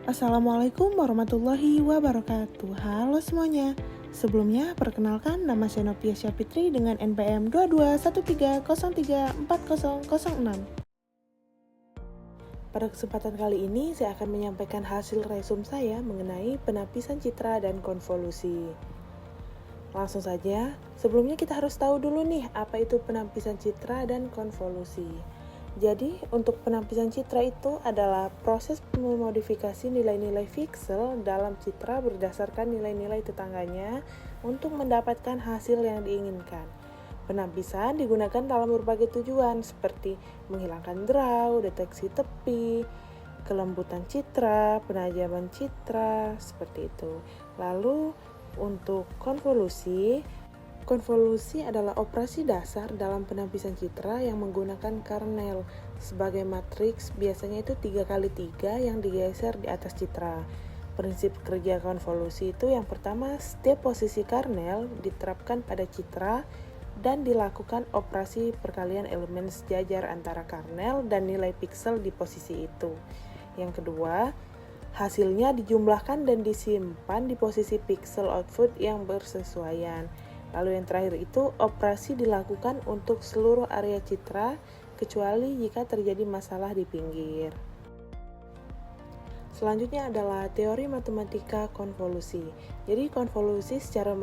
Assalamualaikum warahmatullahi wabarakatuh. Halo semuanya. Sebelumnya, perkenalkan nama saya Novia Syafitri dengan NPM 2213034006. Pada kesempatan kali ini, saya akan menyampaikan hasil resum saya mengenai penapisan citra dan konvolusi. Langsung saja, sebelumnya kita harus tahu dulu nih apa itu penapisan citra dan konvolusi. Jadi, untuk penapisan citra itu adalah proses memodifikasi nilai-nilai piksel dalam citra berdasarkan nilai-nilai tetangganya untuk mendapatkan hasil yang diinginkan. Penapisan digunakan dalam berbagai tujuan seperti menghilangkan draw, deteksi tepi, kelembutan citra, penajaman citra, seperti itu. Lalu, untuk konvolusi adalah operasi dasar dalam penapisan citra yang menggunakan kernel sebagai matriks, biasanya itu 3x3 yang digeser di atas citra. Prinsip kerja konvolusi itu yang pertama, setiap posisi kernel diterapkan pada citra dan dilakukan operasi perkalian elemen sejajar antara kernel dan nilai piksel di posisi itu. Yang kedua, hasilnya dijumlahkan dan disimpan di posisi piksel output yang bersesuaian. Lalu yang terakhir itu operasi dilakukan untuk seluruh area citra kecuali jika terjadi masalah di pinggir. Selanjutnya adalah teori matematika konvolusi. Jadi konvolusi secara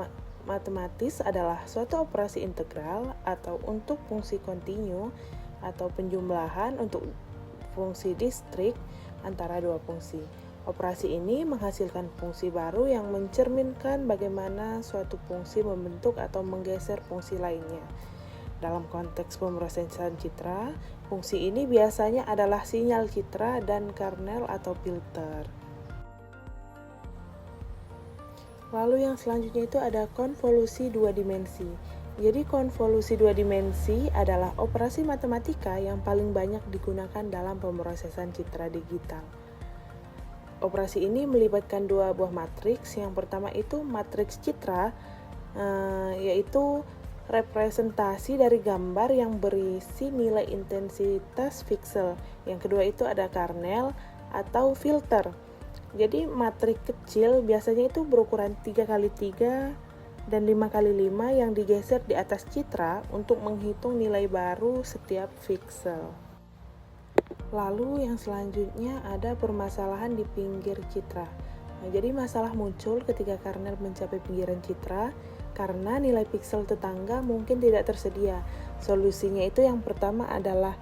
matematis adalah suatu operasi integral atau untuk fungsi kontinu atau penjumlahan untuk fungsi distrik antara dua fungsi. Operasi ini menghasilkan fungsi baru yang mencerminkan bagaimana suatu fungsi membentuk atau menggeser fungsi lainnya. Dalam konteks pemrosesan citra, fungsi ini biasanya adalah sinyal citra dan kernel atau filter. Lalu yang selanjutnya itu ada konvolusi dua dimensi. Jadi konvolusi dua dimensi adalah operasi matematika yang paling banyak digunakan dalam pemrosesan citra digital. Operasi ini melibatkan dua buah matriks. Yang pertama itu matriks citra, yaitu representasi dari gambar yang berisi nilai intensitas piksel. Yang kedua itu ada kernel atau filter. Jadi matriks kecil biasanya itu berukuran 3x3 dan 5x5 yang digeser di atas citra untuk menghitung nilai baru setiap piksel. Lalu yang selanjutnya ada permasalahan di pinggir citra. Jadi masalah muncul ketika kernel mencapai pinggiran citra karena nilai piksel tetangga mungkin tidak tersedia. Solusinya itu yang pertama adalah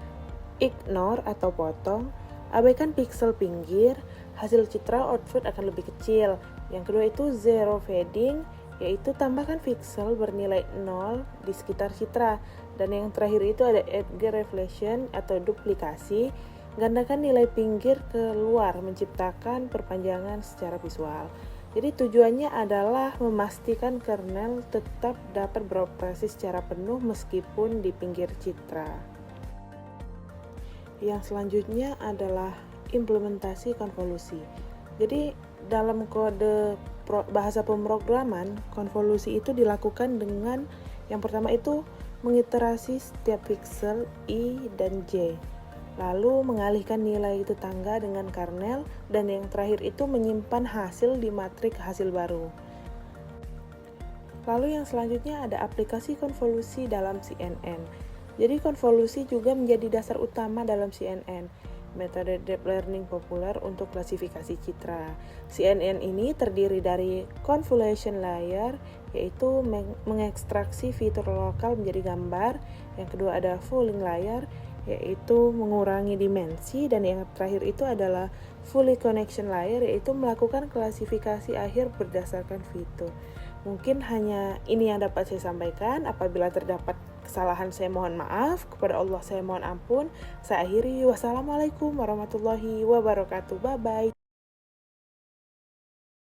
ignore atau potong, abaikan piksel pinggir, hasil citra output akan lebih kecil. Yang kedua itu zero fading, yaitu tambahkan piksel bernilai 0 di sekitar citra. Dan yang terakhir itu ada edge reflection atau duplikasi, gandakan nilai pinggir keluar menciptakan perpanjangan secara visual. Jadi tujuannya adalah memastikan kernel tetap dapat beroperasi secara penuh meskipun di pinggir citra. Yang selanjutnya adalah implementasi konvolusi. Jadi dalam kode bahasa pemrograman, konvolusi itu dilakukan dengan yang pertama itu mengiterasi setiap piksel I dan J. Lalu mengalihkan nilai tetangga dengan kernel, dan yang terakhir itu menyimpan hasil di matriks hasil baru. Lalu yang selanjutnya ada aplikasi konvolusi dalam CNN. Jadi konvolusi juga menjadi dasar utama dalam CNN, metode deep learning populer untuk klasifikasi citra. CNN ini terdiri dari convolution layer, yaitu mengekstraksi fitur lokal menjadi gambar. Yang kedua ada fooling layer, yaitu mengurangi dimensi, dan yang terakhir itu adalah fully connection layer, yaitu melakukan klasifikasi akhir berdasarkan fitur. Mungkin hanya ini yang dapat saya sampaikan. Apabila terdapat kesalahan saya mohon maaf, kepada Allah saya mohon ampun. Saya akhiri, wassalamualaikum warahmatullahi wabarakatuh. Bye bye.